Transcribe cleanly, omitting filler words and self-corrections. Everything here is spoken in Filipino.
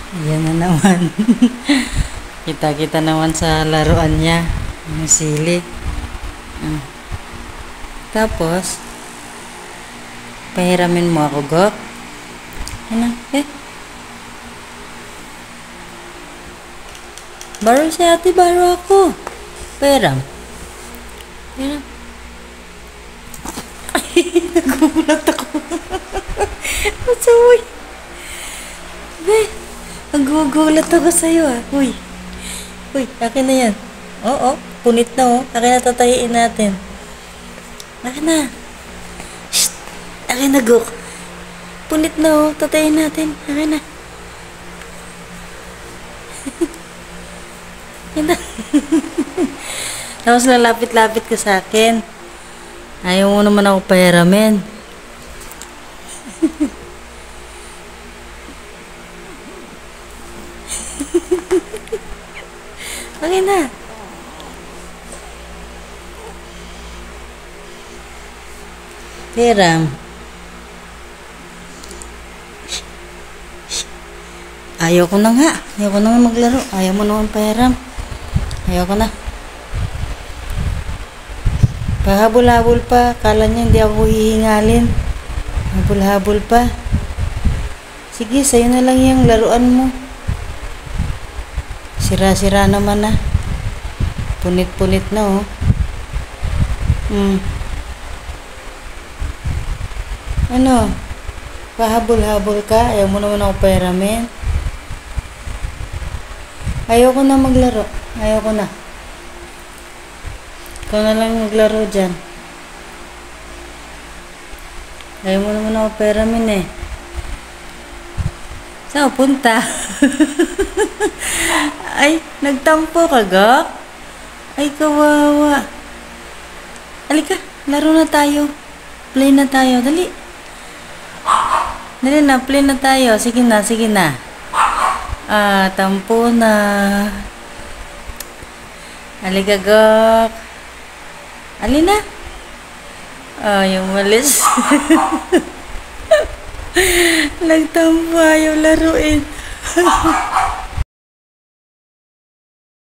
Ayan na naman. Kita-kita naman sa laruan niya. Yung sili. Tapos, pahiramin mo ako, Gok. Ano? Baro si ate, baro ako. Pahiram. Pahiram. Ay, nagulat ako. Masawi. Nagugulat ako sa'yo ah. Uy, akin na yan. Oo, punit na oh. Akin na tatayiin natin. Akin na. Shhh! Akin na, Gok. Punit na oh. Tatayiin natin. Akin na. Akin na. Tapos lalapit-lapit ka sa akin. Ayaw mo naman ako pahiramin. Okay na. Hiram. Ayaw ko na nga. Ayaw ko na nga maglaro. Ayaw mo naman pahiram. Ayaw ko na. Pahabol-habol pa. Kala niya hindi ako hihingalin. Habol-habol pa. Sige, sa'yo na lang yung laruan mo. Sira-sira naman na. Punit-punit na oh. Ano? Pahabol-habol ka? Ayaw mo naman ako pahiramin. Ayaw ko na maglaro. Ayaw ko na. Ikaw na lang maglaro dyan. Ayaw mo naman ako pahiramin eh. Saan punta? Ay, nagtampo ka, Gok? Ay, kawawa. Halika, laro na tayo. Play na tayo, dali. Dali na, play na tayo. Sige na, sige na. Tampo na. Halika, Gok. Halina. Yung walis. Nagtampo, ayaw laruin.